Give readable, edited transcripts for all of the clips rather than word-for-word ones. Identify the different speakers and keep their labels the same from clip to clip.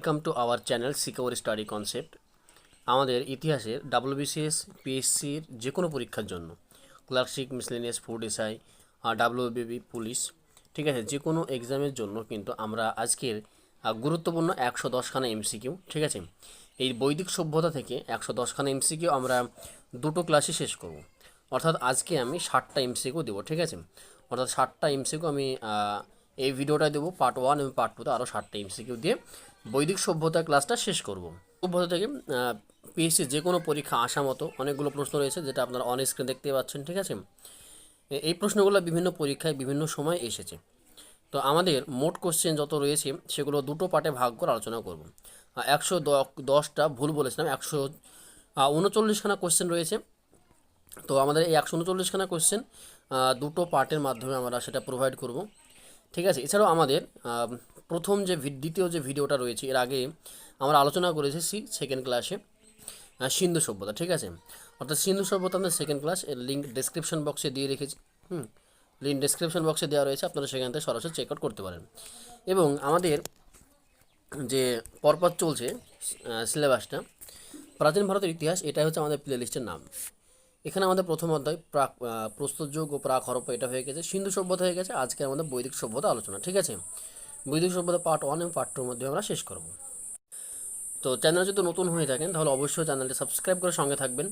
Speaker 1: Welcome to our channel secure study concept. আমাদের ইতিহাসের WBCS পিএসসির যে কোনো পরীক্ষার জন্য clerkship miscellaneous food SI WBB police, ঠিক আছে, যে কোনো এক্সামের জন্য কিন্তু আমরা আজকের গুরুত্বপূর্ণ 110খানা এমসিকিউ, ঠিক আছে, এই বৈদিক সভ্যতা থেকে 110খানা এমসিকিউ আমরা দুটো ক্লাসে শেষ করব। অর্থাৎ আজকে আমি 60টা এমসিকিউ দেবো, ঠিক আছে। অর্থাৎ 60টা এমসিকিউ আমি এই ভিডিওটা দেবো পার্ট 1 এবং পার্ট 2তে আরও 60টা এমসিকিউ দিয়ে বৈদিক সভ্যতা ক্লাসটা শেষ করব। সভ্যতা থেকে পিএসসি যে কোনো পরীক্ষা আসা মতো অনেকগুলো প্রশ্ন রয়েছে, যেটা আপনারা অন স্ক্রিন দেখতে পাচ্ছেন, ঠিক আছে। এই প্রশ্নগুলো বিভিন্ন পরীক্ষায় বিভিন্ন সময় এসেছে। তো আমাদের মোট কোশ্চেন যত রয়েছে সেগুলো দুটো পার্টে ভাগ করে আলোচনা করব। 110টা ভুল বলেছিলাম, 139খানা কোশ্চেন রয়েছে। তো আমাদের এই 139খানা কোশ্চেন দুটো পার্টের মাধ্যমে আমরা সেটা প্রোভাইড করব, ঠিক আছে। এছাড়াও আমাদের প্রথম যে দ্বিতীয় যে ভিডিওটা রয়েছে এর আগে আমরা আলোচনা করেছি সেকেন্ড ক্লাসে সিন্ধু সভ্যতা, ঠিক আছে। অর্থাৎ সিন্ধু সভ্যতা আমাদের সেকেন্ড ক্লাস, এর লিঙ্ক ডেসক্রিপশন বক্সে দিয়ে রেখেছি। লিঙ্ক ডেসক্রিপশন বক্সে দেওয়া রয়েছে, আপনারা সেখান থেকে সরাসরি চেক আউট করতে পারেন। এবং আমাদের যে পরপর চলছে সিলেবাসটা, প্রাচীন ভারতের ইতিহাস, এটাই হচ্ছে আমাদের প্লে লিস্টের নাম। এখানে আমাদের প্রথম অধ্যায় প্রস্তর যুগ ও প্রাক হরপ্পা এটা হয়ে গেছে, সিন্ধু সভ্যতা হয়ে গেছে। আজকে আমাদের বৈদিক সভ্যতা আলোচনা, ঠিক আছে। বৈদিক সভ্যতা পার্ট 1 এবং পার্ট 2 মধ্যে আমরা শেষ করব। তো চ্যানেল যদি নতুন হয়ে থাকেন তাহলে অবশ্যই চ্যানেলটি সাবস্ক্রাইব করে সঙ্গে থাকবেন।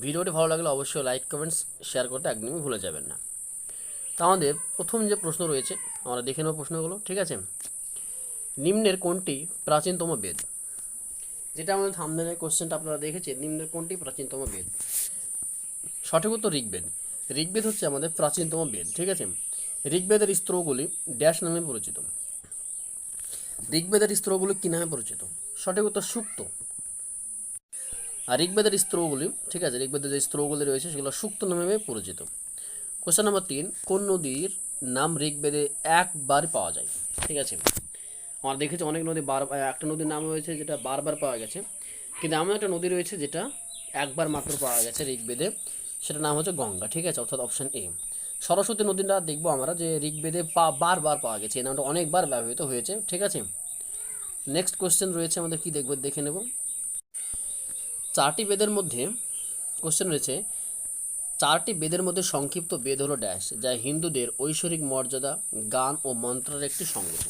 Speaker 1: ভিডিওটি ভালো লাগলে অবশ্যই লাইক কমেন্টস শেয়ার করতে একদমই ভুলে যাবেন না। তো আমাদের প্রথম যে প্রশ্ন রয়েছে আমরা দেখে নেব প্রশ্নগুলো, ঠিক আছে। নিম্নের কোনটি প্রাচীনতম বেদ? যেটা আমাদের থাম্বনেলের কোশ্চেনটা আপনারা দেখেছেন, নিম্নের কোনটি প্রাচীনতম বেদ? সঠিক উত্তর ঋগ্বেদ। ঋগ্বেদ হচ্ছে আমাদের প্রাচীনতম বেদ, ঠিক আছে। ঋগ্বেদের স্তোত্রগুলি ড্যাশ নামে পরিচিত। ঋগ্বেদের স্তোত্রগুলি কী নামে পরিচিত? সঠিক উত্তর সূক্ত। আর ঋগ্বেদের স্তোত্রগুলি, ঠিক আছে, ঋগ্বেদের যে স্তোত্রগুলি রয়েছে সেগুলো সূক্ত নামে পরিচিত। কোশ্চেন নাম্বার 3, কোন নদীর নাম ঋগ্বেদে একবার পাওয়া যায়? ঠিক আছে, আমরা দেখেছি অনেক নদী একটা নদীর নাম রয়েছে যেটা বারবার পাওয়া গেছে, কিন্তু এমন একটা নদী রয়েছে যেটা একবার মাত্র পাওয়া গেছে ঋগ্বেদে, সেটার নাম হচ্ছে গঙ্গা, ঠিক আছে, অর্থাৎ অপশান এ। সরস্বতী নদীটা দেখবো আমরা যে ঋগ্বেদে বারবার পাওয়া গেছে, এই নামটা অনেকবার ব্যবহৃত হয়েছে, ঠিক আছে। নেক্সট কোশ্চেন রয়েছে আমাদের, কি দেখবো দেখে নেব। 4টি বেদের মধ্যে কোশ্চেন রয়েছে, 4টি বেদের মধ্যে সংক্ষিপ্ত বেদ হলো ড্যাশ, যা হিন্দুদের ঐশ্বরিক মর্যাদা, গান ও মন্ত্রের একটি সংগ্রহ।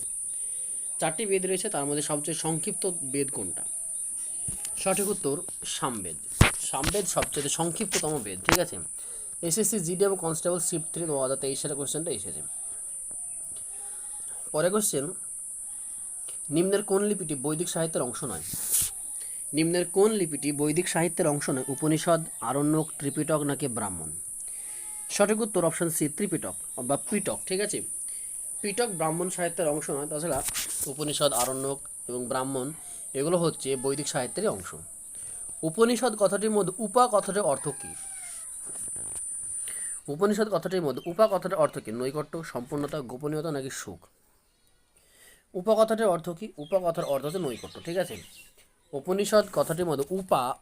Speaker 1: 4টি বেদ রয়েছে, তার মধ্যে সবচেয়ে সংক্ষিপ্ত বেদ কোনটা? সঠিক উত্তর সামবেদ। সামবেদ সবচেয়ে সংক্ষিপ্ততম বেদ, ঠিক আছে। এসএসসি জিডি এবং কনস্টেবল শিফট 3 2023 সালের কোশ্চেনটা এসেছে। পরে কোশ্চেন, নিম্নের কোন লিপিটি বৈদিক সাহিত্যের অংশ নয়? নিম্নের কোন লিপিটি বৈদিক সাহিত্যের অংশ নয়? উপনিষদ, আরণ্যক, ত্রিপিটক নাকি ব্রাহ্মণ? সঠিক উত্তর অপশন সি, ত্রিপিটক বা পিটক, ঠিক আছে। পিটক ব্রাহ্মণ সাহিত্যের অংশ নয়, তাছাড়া উপনিষদ, আরণ্যক এবং ব্রাহ্মণ এগুলো হচ্ছে বৈদিক সাহিত্যেরই অংশ। উপনিষদ কথাটির মধ্যে উপা কথাটির অর্থ কী? উপনিষদ কথাটির মধ্যে উপা কথাটির অর্থ কী? নৈকট্য, সম্পূর্ণতা, গোপনীয়তা নাকি সুখ? উপা কথাটির অর্থ কী? উপা কথার অর্থ হচ্ছে নৈকট্য, ঠিক আছে। উপনিষদ কথাটির মধ্যে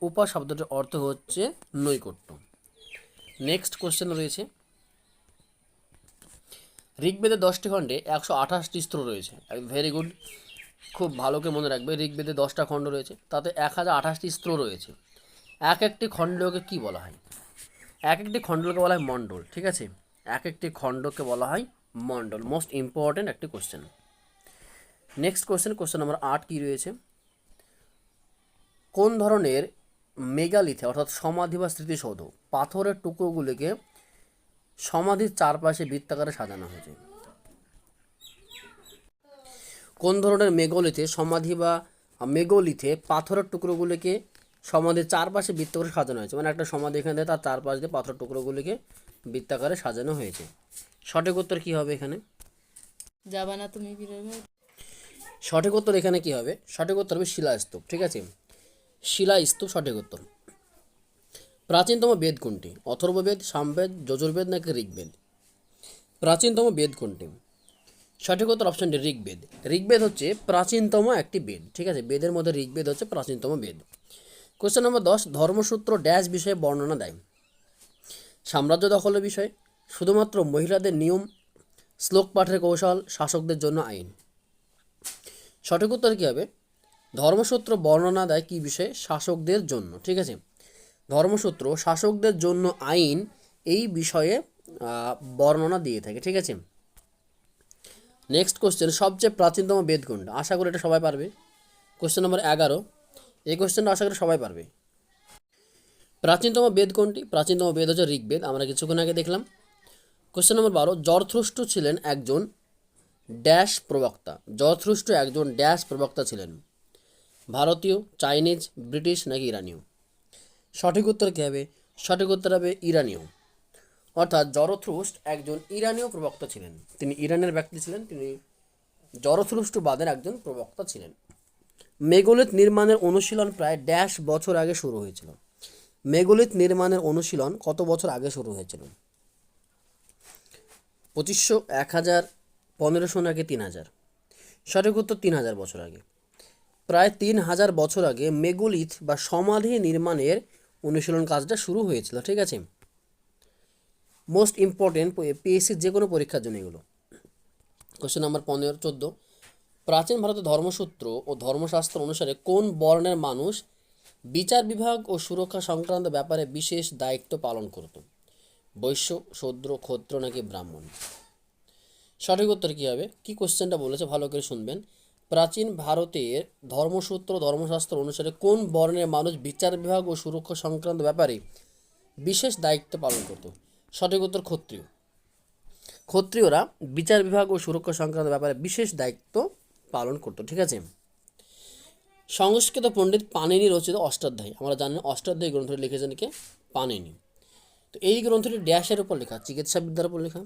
Speaker 1: উপা শব্দটির অর্থ হচ্ছে নৈকট্য। নেক্সট কোশ্চেন রয়েছে, ঋগ্বেদে 10টি খণ্ডে 128টি স্তোত্র রয়েছে। ভেরি গুড, খুব ভালো করে মনে রাখবে, ঋগ্বেদে 10টা খণ্ড রয়েছে, তাতে 1028টি স্তোত্র রয়েছে। এক একটি খণ্ডকে কী বলা হয়? এক একটি খণ্ডকে বলা হয় মণ্ডল, ঠিক আছে। এক একটি খণ্ডকে বলা হয় মণ্ডল। মোস্ট ইম্পর্টেন্ট একটি কোশ্চেন। নেক্সট কোশ্চেন নম্বর 8 কী রয়েছে? কোন ধরনের মেগালিথে অর্থাৎ সমাধি বা স্মৃতিসৌধ পাথরের টুকরোগুলিকে সমাধির চারপাশে বৃত্তাকারে সাজানো হয়েছে? কোন ধরনের মেগোলিথে পাথরের টুকরোগুলিকে সমাধির চারপাশে বৃত্তাকারে সাজানো হয়েছে? মানে একটা সমাধি এখানে তার চারপাশ দিয়ে পাথরের টুকরোগুলিকে বৃত্তাকারে সাজানো হয়েছে। সঠিক উত্তর কী হবে এখানে?
Speaker 2: যাবা না তুমি বিরোধী।
Speaker 1: সঠিক উত্তর এখানে কী হবে? সঠিক উত্তর হবে শিলাস্তূপ, ঠিক আছে। শিলাস্তূপ সঠিক উত্তর। প্রাচীনতম বেদ কোনটি? অথর্ববেদ, সামবেদ, যজুর্বেদ নাকি ঋগ্বেদ? প্রাচীনতম বেদ কোনটি? সঠিক উত্তর অপশন ডি, ঋগ্বেদ। ঋগ্বেদ হচ্ছে প্রাচীনতম একটি বেদ, ঠিক আছে। বেদের মধ্যে ঋগ্বেদ হচ্ছে প্রাচীনতম বেদ। কোশ্চেন নম্বর 10, ধর্মসূত্র ড্যাশ বিষয়ে বর্ণনা দেয়? সাম্রাজ্য দখলের বিষয়, শুধুমাত্র মহিলাদের নিয়ম, শ্লোক পাঠের কৌশল, শাসকদের জন্য আইন। সঠিক উত্তর কী হবে? ধর্মসূত্র বর্ণনা দেয় কী বিষয়ে? শাসকদের জন্য। ঠিক আছে, ধর্মসূত্র শাসকদের জন্য আইন এই বিষয়ে বর্ণনা দিয়ে থাকে। ঠিক আছে, নেক্সট কোশ্চেন, সবচেয়ে প্রাচীনতম বেদ কোনটা? আশা করি এটা সবাই পারবে। কোশ্চেন নম্বর 11, এই কোশ্চেনটা আশা করি সবাই পারবে। প্রাচীনতম বেদ কোনটি? প্রাচীনতম বেদ হচ্ছে ঋগ্বেদ, আমরা কিছুক্ষণ আগে দেখলাম। কোশ্চেন নম্বর 12, জরথ্রুষ্ট্র ছিলেন একজন ড্যাশ প্রবক্তা। জরথ্রুষ্ট্র একজন ড্যাশ প্রবক্তা ছিলেন, ভারতীয়, চাইনিজ, ব্রিটিশ নাকি ইরানীয়? সঠিক উত্তর কী হবে? সঠিক উত্তর হবে ইরানীয়। অর্থাৎ জরথ্রুস্ট একজন ইরানীয় প্রবক্তা ছিলেন, তিনি ইরানের ব্যক্তি ছিলেন, তিনি জরথ্রুষ্টবাদের একজন প্রবক্তা ছিলেন। মেগালিথ নির্মাণের অনুশীলন প্রায় ড্যাশ বছর আগে শুরু হয়েছিল। মেগালিথ নির্মাণের অনুশীলন কত বছর আগে শুরু হয়েছিল? 2500, 1000, 1500 নাকি 3000? সঠিক উত্তর 3000 বছর আগে। প্রায় 3000 বছর আগে মেগালিথ বা সমাধি নির্মাণের অনুশীলন কাজটা শুরু হয়েছিল। ঠিক আছে, মোস্ট ইম্পর্টেন্ট পিএসসির যে কোনো পরীক্ষার জন্য এগুলো। কোশ্চেন নাম্বার 15, 14, প্রাচীন ভারতের ধর্মসূত্র ও ধর্মশাস্ত্র অনুসারে কোন বর্ণের মানুষ বিচার বিভাগ ও সুরক্ষা সংক্রান্ত ব্যাপারে বিশেষ দায়িত্ব পালন করত? বৈশ্য, শূদ্র, ক্ষত্র নাকি ব্রাহ্মণ? সঠিক উত্তর কী হবে? কি কোশ্চেনটা বলেছে ভালো করে শুনবেন। প্রাচীন ভারতের ধর্মসূত্র ধর্মশাস্ত্র অনুসারে কোন বর্ণের মানুষ বিচার বিভাগ ও সুরক্ষা সংক্রান্ত ব্যাপারে বিশেষ দায়িত্ব পালন করত? সঠিক উত্তর ক্ষত্রিয়। ক্ষত্রিয়রা বিচার বিভাগ ও সুরক্ষা সংক্রান্ত ব্যাপারে বিশেষ দায়িত্ব পালন করত। ঠিক আছে, সংস্কৃত পণ্ডিত পাণিনি রচিত অষ্টাধ্যায়ী, আমরা জানি অষ্টাধ্যায়ী গ্রন্থটি লিখেছেন কে? পাণিনি। তো এই গ্রন্থটি ড্যাশের উপর লেখা? চিকিৎসা বিদ্যার উপর লেখা,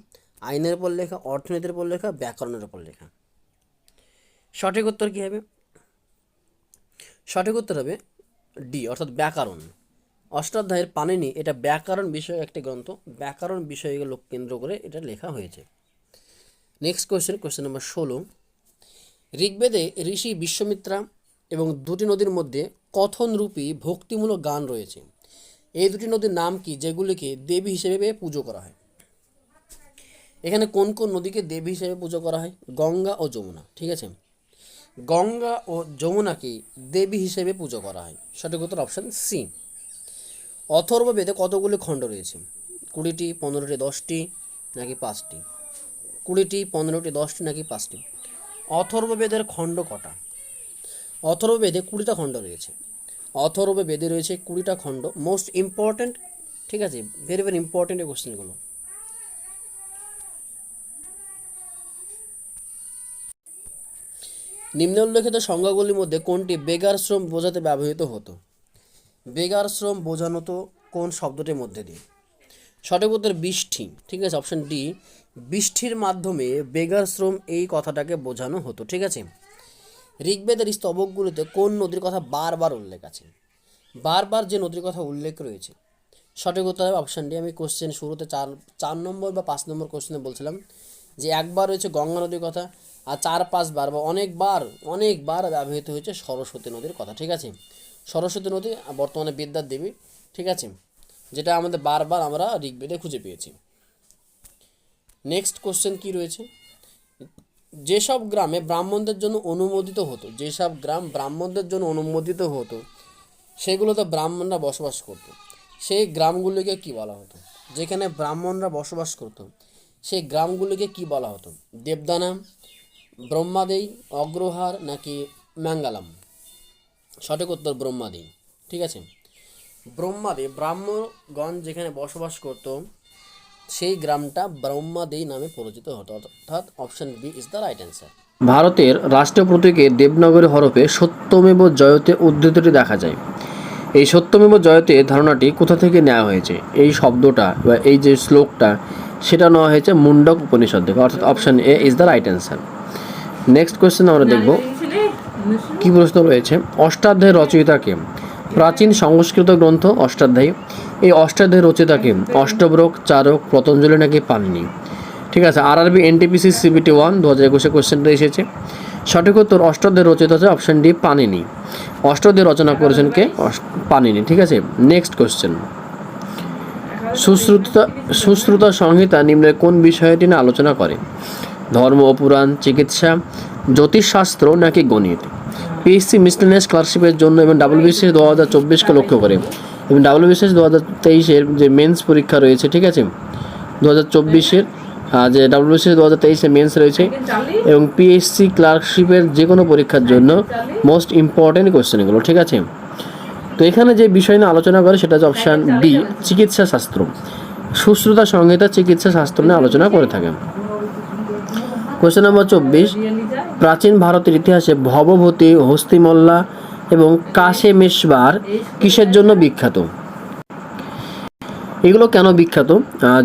Speaker 1: আইনের উপর লেখা, অর্থনীতির উপর লেখা, ব্যাকরণের উপর লেখা? সঠিক উত্তর কী হবে? সঠিক উত্তর হবে ডি, অর্থাৎ ব্যাকরণ। অষ্টাধ্যায়ের পাণিনি এটা ব্যাকরণ বিষয়ে একটি গ্রন্থ, ব্যাকরণ বিষয়কে লোক কেন্দ্র করে এটা লেখা হয়েছে। নেক্সট কোশ্চেন, কোশ্চেন নম্বর 16, ঋগ্বেদে ঋষি বিশ্বমিত্রা এবং দুটি নদীর মধ্যে কথনরূপী ভক্তিমূলক গান রয়েছে। এই দুটি নদীর নাম কি যেগুলিকে দেবী হিসেবে পুজো করা হয়? এখানে কোন কোন নদীকে দেবী হিসেবে পুজো করা হয়? গঙ্গা ও যমুনা। ঠিক আছে, গঙ্গা ও যমুনাকে দেবী হিসেবে পুজো করা হয়। সঠিক উত্তর অপশান সি। অথর্ববেদে কতগুলি খণ্ড রয়েছে? 20টি, 15টি, 10টি নাকি 5টি? 20টি, 15টি, 10টি নাকি 5টি? অথর্ববেদের খণ্ড কটা? অথর্ববেদে 20টা খণ্ড রয়েছে। অথর্ববেদে রয়েছে 20টা খণ্ড। মোস্ট ইম্পর্ট্যান্ট, ঠিক আছে, ভেরি ভেরি ইম্পর্ট্যান্ট এই কোশ্চেনগুলো। নিম্নলিখিত সংজ্ঞাগুলির মধ্যে কোনটি বেগার শ্রম বোঝাতে ব্যবহৃত হতো? বেগার শ্রম বোঝানো তো কোন শব্দটির মধ্যে দিয়ে? সঠিক উত্তর বৃষ্টি। ঠিক আছে, অপশন ডি, বৃষ্টির মাধ্যমে বেগার শ্রম এই কথাটাকে বোঝানো হতো। ঠিক আছে, ঋগ্বেদের স্তবকগুলিতে কোন নদীর কথা বারবার উল্লেখ আছে? বারবার যে নদীর কথা উল্লেখ রয়েছে, সঠিক উত্তর হবে অপশান ডি। আমি কোশ্চেন শুরুতে 4 নম্বর বা 5 নম্বর কোশ্চেনে বলছিলাম যে একবার রয়েছে গঙ্গা নদীর কথা, আর 4-5 বার বা অনেকবার ব্যবহৃত হয়েছে সরস্বতী নদীর কথা। ঠিক আছে, সরস্বতী নদী বর্তমানে বিদ্যার দেবী। ঠিক আছে, যেটা আমাদের বারবার আমরা ঋগ্বেদে খুঁজে পেয়েছি। নেক্সট কোশ্চেন কি রয়েছে? যেসব গ্রামে ব্রাহ্মণদের জন্য অনুমোদিত হতো, যেসব গ্রাম ব্রাহ্মণদের জন্য অনুমোদিত হতো সেগুলোতে ব্রাহ্মণরা বসবাস করতো, সেই গ্রামগুলিকে কি বলা হতো? যেখানে ব্রাহ্মণরা বসবাস করতো সেই গ্রামগুলিকে কি বলা হতো? দেবদানা, ব্রহ্মাদেই, অগ্রহার নাকি ম্যাঙ্গালাম? সঠিক উত্তর ব্রহ্মাদেই। ঠিক আছে, ব্রহ্মাদেই, ব্রাহ্মণগণ যেখানে বসবাস করতো সেই গ্রামটা ব্রহ্মাদেই নামে পরিচিত হতো, অর্থাৎ option B is the right answer. ভারতের রাষ্ট্রীয় প্রতীকে দেবনাগরী হরফে সত্যমেব জয়তে উদ্ধৃতটি দেখা যায়। এই সত্যমেব জয়তে ধারণাটি কোথা থেকে নেওয়া হয়েছে? এই শব্দটা বা এই যে শ্লোকটা সেটা নেওয়া হয়েছে মুন্ডক উপনিষদ থেকে, অর্থাৎ option A is the right answer. Next question আমরা দেখব কি প্রশ্ন রয়েছে। অষ্টাধ্যায়ের রচয়িতাকে? প্রাচীন সংস্কৃত গ্রন্থ অষ্টাধ্যায়ী। এই অষ্টাধ্যায়ের রচয়িতাকে? অষ্টব্রক, চারক, পতঞ্জলি নাকি পাণিনি? ঠিক আছে, আরআরবি এনটিপিসি CBT 1 2021 কোয়েশ্চেনটা এসেছে। সঠিক উত্তর অষ্টাধ্যায়ের রচয়িতা হচ্ছে অপশন ডি পাণিনি। অষ্টাধ্যায় রচনা করেছেন কে? পাণিনি। ঠিক আছে, নেক্সট কোয়েশ্চেন। সুশ্রুতা সংহিতা নিম্নের কোন বিষয়টি নিয়ে আলোচনা করে? ধর্ম ও পুরাণ, চিকিৎসা, জ্যোতিষশাস্ত্র নাকি গণিত? পিএসসি মিসলেনিয়াস ক্লার্কশিপের জন্য এবং ডাব্লিউবিসিএস 2024কে লক্ষ্য করে এবং ডাব্লিউবিসিএস 2023-এর যে মেন্স পরীক্ষা রয়েছে, ঠিক আছে, 2024-এর যে ডাব্লিউবিসিএস 2023-এ মেন্স রয়েছে এবং পিএসসি ক্লার্কশিপের যে কোনো পরীক্ষার জন্য মোস্ট ইম্পর্টেন্ট কোয়েশ্চেন এগুলো, ঠিক আছে। তো এখানে যে বিষয় নিয়ে আলোচনা করে সেটা হচ্ছে অপশান বি, চিকিৎসা শাস্ত্র। সুশ্রুতা সংহিতা চিকিৎসা শাস্ত্র নিয়ে আলোচনা করে থাকে। কোয়েশ্চেন নম্বর 24, প্রাচীন ভারতের ইতিহাসে ভবভূতি, হস্তিমল্লা এবং কাশেমেশ্বর কিসের জন্য বিখ্যাত? এগুলো কেন বিখ্যাত?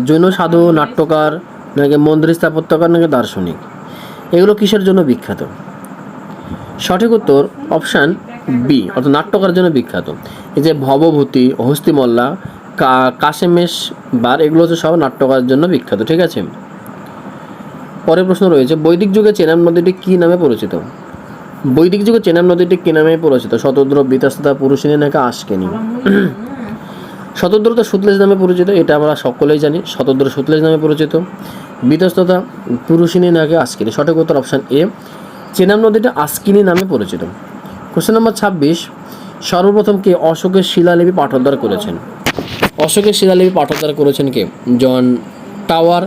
Speaker 1: জৈন সাধু, নাট্যকার, নাকি মন্দির স্থাপত্যকার, নাকি দার্শনিক? এগুলো কিসের জন্য বিখ্যাত? সঠিক উত্তর অপশান বি, অর্থাৎ নাট্যকারের জন্য বিখ্যাত। এই যে ভবভূতি, হস্তিমল্লা, কাশেমেশ্বর এগুলো হচ্ছে সব নাট্যকারের জন্য বিখ্যাত, ঠিক আছে। পরের প্রশ্ন রয়েছে, বৈদিক যুগে চেনাব নদীটি কী নামে পরিচিত? বৈদিক যুগে চেনাব নদীটি কী নামে পরিচিত? শতদ্র, বিতস্ততা, পুরুষিনী, নাকি আশকিনী? শতদ্র তো সুতলেজ নামে পরিচিত, এটা আমরা সকলেই জানি। শতদ্র সুতলেজ নামে পরিচিত। বিতস্ততা পুরুষিনী, নাকি আশকিনী? সঠিক উত্তর অপশান এ, চেনাব নদীটা আশকিনী নামে পরিচিত। কোশ্চেন নম্বর 26, সর্বপ্রথম কে অশোকের শিলালিপি পাঠোদ্ধার করেছেন? অশোকের শিলালিপি পাঠোদ্ধার করেছেন কে? জন টাওয়ার,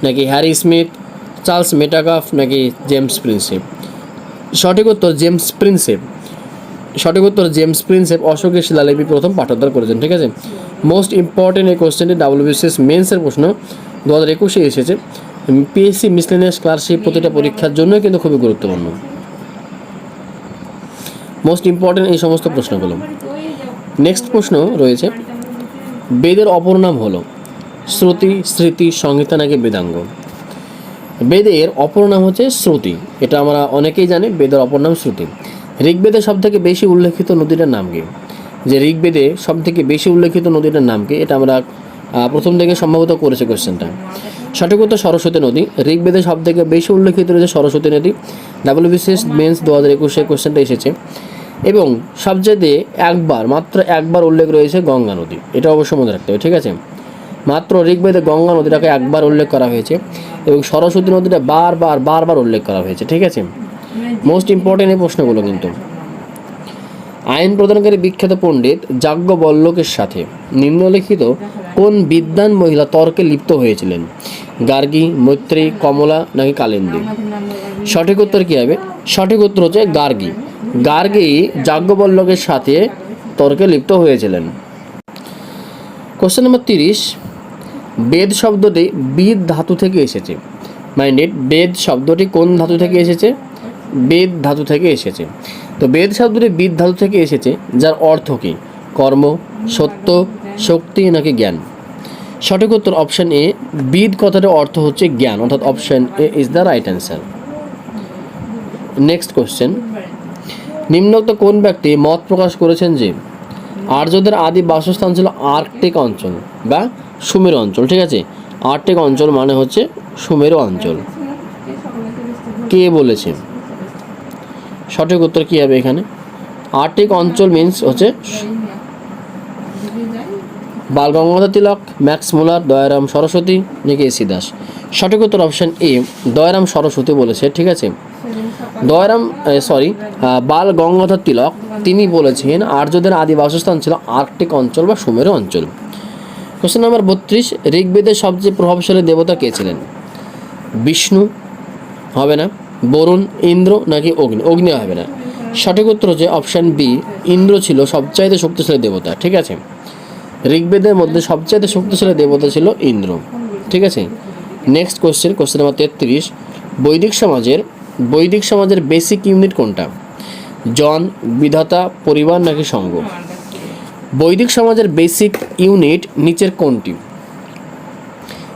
Speaker 1: নাকি হ্যারি স্মিথ, চার্লস মেটাকাফ, নাকি জেমস প্রিন্সেপ? সঠিক উত্তর জেমস প্রিন্সেপ। সঠিক উত্তর জেমস প্রিন্সেপ অশোকের শিলালিপি প্রথম পাঠোদ্ধার করেছেন, ঠিক আছে। মোস্ট ইম্পর্টেন্ট এই কোশ্চেনটি ডাব্লিউবিসিএস মেন্সের প্রশ্ন 2021-এ এসেছে। পিএসসি মিসলেনিয়াস ক্লার্কশিপ প্রতিটা পরীক্ষার জন্য কিন্তু খুবই গুরুত্বপূর্ণ। মোস্ট ইম্পর্টেন্ট এই সমস্ত প্রশ্নগুলো। নেক্সট প্রশ্ন রয়েছে, বেদের অপর নাম হলো শ্রুতি, স্মৃতি, সংহিতা, নাকি বেদাঙ্গ? বেদের অপর নাম হচ্ছে শ্রুতি, এটা আমরা অনেকেই জানি। বেদের অপর নাম শ্রুতি। ঋগ্বেদে সব থেকে বেশি উল্লেখিত নদীটার নাম কি? যে ঋগ্বেদে সব থেকে বেশি উল্লেখিত নদীটার নাম কি? এটা আমরা প্রথম থেকে সম্ভবত করেছে কোয়েশ্চেনটা। সঠিক উত্তর সরস্বতী নদী। ঋগ্বেদে সব থেকে বেশি উল্লেখিত রয়েছে সরস্বতী নদী। ডাব্লিউবিসিএস মেন্স 2021-এ কোয়েশ্চেনটা এসেছে। এবং সবচেয়ে মাত্র একবার উল্লেখ রয়েছে গঙ্গা নদী, এটা অবশ্যই মনে রাখতে হবে, ঠিক আছে। মাত্র ঋগ্বেদে গঙ্গা নদীটাকে একবার উল্লেখ করা হয়েছে এবং সরস্বতী নদীটা বারবার উল্লেখ করা হয়েছে, ঠিক আছে। মোস্ট ইম্পর্টেন্ট এই প্রশ্নগুলো কিন্তু। আইন প্রদানকারী বিখ্যাত পণ্ডিত যাজ্ঞবল্ক্যের সাথে নিম্নলিখিত কোন বিদ্বান মহিলা তর্কে লিপ্ত হয়েছিলেন? গার্গী, মৈত্রী, কমলা, নাকি কালিন্দী? সঠিক উত্তর কী হবে? সঠিক উত্তর হচ্ছে গার্গী। গার্গী যাজ্ঞবল্ক্যের সাথে তর্কে লিপ্ত হয়েছিলেন। কোশ্চেন নম্বর 30, বেদ শব্দটি বিদ ধাতু থেকে এসেছে। মাইন্ডেড, বেদ শব্দটি কোন ধাতু থেকে এসেছে? বেদ ধাতু থেকে এসেছে। তো বেদ শব্দটি বিদ ধাতু থেকে এসেছে, যার অর্থ কি? কর্ম, সত্য, শক্তি, নাকি জ্ঞান? সঠিক উত্তর অপশান এ, বিদ কথাটার অর্থ হচ্ছে জ্ঞান, অর্থাৎ option A is the right answer. Next question, নিম্নোক্ত কোন ব্যক্তি মত প্রকাশ করেছেন যে আর্যদের আদি বাসস্থান ছিল আর্কটিক অঞ্চল বা সুমেরু অঞ্চল, ঠিক আছে। আর্কটিক অঞ্চল মানে হচ্ছে সুমেরু অঞ্চল। কে বলেছে? সঠিক উত্তর কী হবে এখানে? আর্কটিক অঞ্চল মিন্স হচ্ছে বাল গঙ্গাধর তিলক, ম্যাক্স মুলার, দয়ারাম সরস্বতী, নাকি এসি দাস? সঠিক উত্তর অপশান এ, দয়ারাম সরস্বতী বলেছে, ঠিক আছে। বাল গঙ্গাধর তিলক তিনি বলেছেন আর্যদের আদি বাসস্থান ছিল আর্কটিক অঞ্চল বা সুমেরু অঞ্চল। কোশ্চেন নাম্বার 32, ঋগ্বেদের সবচেয়ে প্রভাবশালী দেবতা কে ছিলেন? বিষ্ণু হবে না, বরুণ, ইন্দ্র, নাকি অগ্নি? অগ্নি হবে না। সঠিক উত্তর হচ্ছে অপশান বি, ইন্দ্র ছিল সবচাইতে শক্তিশালী দেবতা, ঠিক আছে। ঋগ্বেদের মধ্যে সবচাইতে শক্তিশালী দেবতা ছিল ইন্দ্র, ঠিক আছে। নেক্সট কোশ্চেন নাম্বার 33, বৈদিক সমাজের বেসিক ইউনিট কোনটা? জন, বিধাতা, পরিবার, নাকি সঙ্গ? বৈদিক সমাজের বেসিক ইউনিট নিচের কোনটি?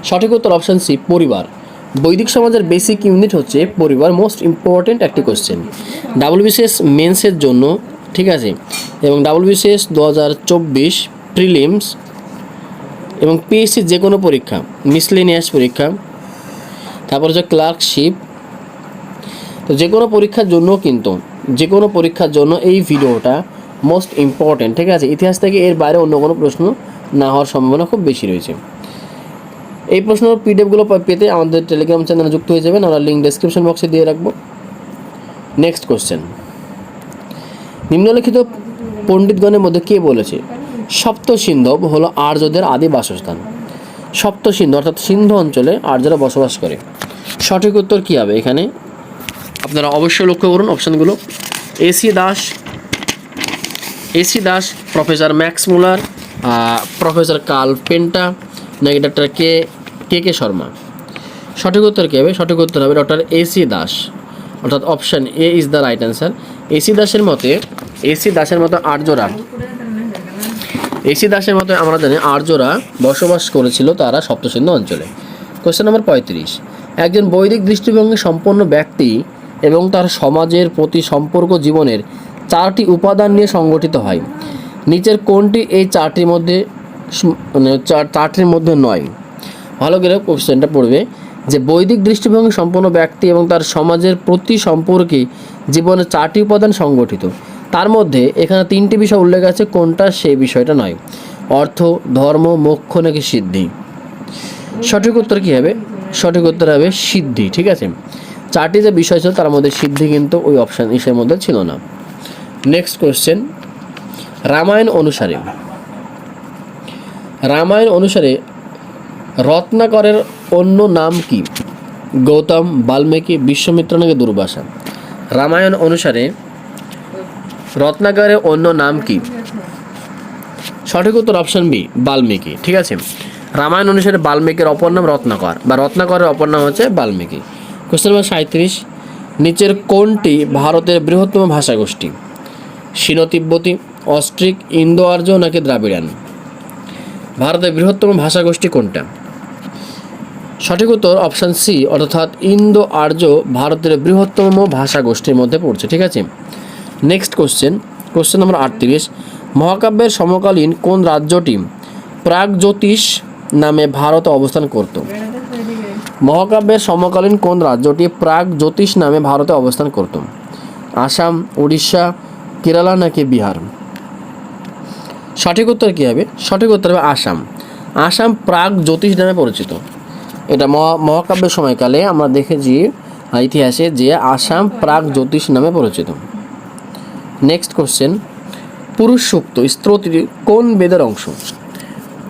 Speaker 1: সঠিক উত্তর অপশান সি, পরিবার। বৈদিক সমাজের বেসিক ইউনিট হচ্ছে পরিবার। মোস্ট ইম্পর্টেন্ট একটি কোশ্চেন ডাব্লিউবিসিএস মেন্সের জন্য, ঠিক আছে, এবং ডাব্লিউবিসিএস 2024 প্রিলিমস এবং পিএসসি যে কোনো পরীক্ষা, মিসলেনিয়াস পরীক্ষা, তারপর হচ্ছে ক্লার্কশিপ, তো যে কোনো পরীক্ষার জন্য এই ভিডিওটা মোস্ট ইম্পর্টেন্ট, ঠিক আছে। ইতিহাস থেকে এর বাইরে অন্য কোনো প্রশ্ন না হওয়ার সম্ভাবনা খুব বেশি রয়েছে। এই প্রশ্নের পিডিএফগুলো পেতে আমাদের টেলিগ্রাম চ্যানেলে যুক্ত হয়ে যাবেন, আমরা লিঙ্ক ডেসক্রিপশন বক্সে দিয়ে রাখবো। নেক্সট কোশ্চেন, নিম্নলিখিত পণ্ডিতগণের মধ্যে কে বলেছে সপ্তসিন্ধব হলো আর্যদের আদি বাসস্থান? সপ্তসিন্ধু অর্থাৎ সিন্ধু অঞ্চলে আর্যরা বসবাস করে। সঠিক উত্তর কী হবে এখানে? আপনারা অবশ্যই লক্ষ্য করুন অপশানগুলো। AC Das, professor Max Muller, professor Karl Penta, নাকি ডক্টর কে শর্মা? সঠিক উত্তর কী হবে? সঠিক উত্তর হবে ডক্টর এসি দাস, অর্থাৎ option A is the right answer. AC দাসের মতে আমরা জানি আর্যরা বসবাস করেছিল তারা সপ্তসিন্ধু অঞ্চলে। কোশ্চেন নম্বর 35, একজন বৈদিক দৃষ্টিভঙ্গি সম্পন্ন ব্যক্তি এবং তার সমাজের প্রতি সম্পর্ক জীবনের 4টি উপাদান নিয়ে সংগঠিত হয়। নিচের কোনটি এই 4টির মধ্যে নয়? ভালো করে কোশ্চেনটা পড়বে যে বৈদিক দৃষ্টিভঙ্গি সম্পন্ন ব্যক্তি এবং তার সমাজের প্রতি সম্পর্কে জীবনের 4টি উপাদান সংগঠিত, তার মধ্যে এখানে 3টি বিষয় উল্লেখ আছে, কোনটা সেই বিষয়টা নয়? অর্থ, ধর্ম, মোক্ষ নাকি সিদ্ধি? সঠিক উত্তর কী হবে? সঠিক উত্তর হবে সিদ্ধি। ঠিক আছে, 4টি যে বিষয় ছিল তার মধ্যে সিদ্ধি কিন্তু ওই অপশান ইসের মধ্যে ছিল না। নেক্সট কোশ্চেন, রামায়ণ অনুসারে রত্নাকরের অন্য নাম কি? গৌতম, বাল্মীকি, বিশ্বমিত্র নাকি দুর্বাসা? রামায়ণ অনুসারে রত্নাকরের অন্য নাম কি? সঠিক উত্তর অপশান বি, বাল্মীকি। ঠিক আছে, রামায়ণ অনুসারে বাল্মীকির অপর নাম রত্নাকর, বা রত্নাকরের অপর নাম হচ্ছে বাল্মীকি। কোশ্চেন নম্বর 37, নিচের কোনটি ভারতের বৃহত্তম ভাষাগোষ্ঠী? সিনো তিব্বতী, অস্ট্রিক, ইন্দো আর্য নাকি দ্রাবিড়ান? ভারতের বৃহত্তম ভাষাগোষ্ঠী কোনটা? সঠিক উত্তর অপশান সি, অর্থাৎ ইন্দো আর্য ভারতের বৃহত্তম ভাষাগোষ্ঠীর মধ্যে পড়ছে। ঠিক আছে, নেক্সট কোশ্চেন নম্বর 38, মহাকাব্যের সমকালীন কোন রাজ্যটি প্রাগজ্যোতিষ নামে ভারতে অবস্থান করত? মহাকাব্যের সমকালীন কোন রাজ্যটি প্রাগজ্যোতিষ নামে ভারতে অবস্থান করত? আসাম, উড়িষ্যা, কেরালা নাকি বিহার? সঠিক উত্তর কী হবে? সঠিক উত্তর হবে আসাম। আসাম প্রাগজ্যোতিষ নামে পরিচিত। এটা মহাকাব্যের সময়কালে আমরা দেখেছি ইতিহাসে যে আসাম প্রাগজ্যোতিষ নামে পরিচিত। নেক্সট কোশ্চেন, পুরুষ সূক্ত স্তোত্রটি কোন বেদের অংশ?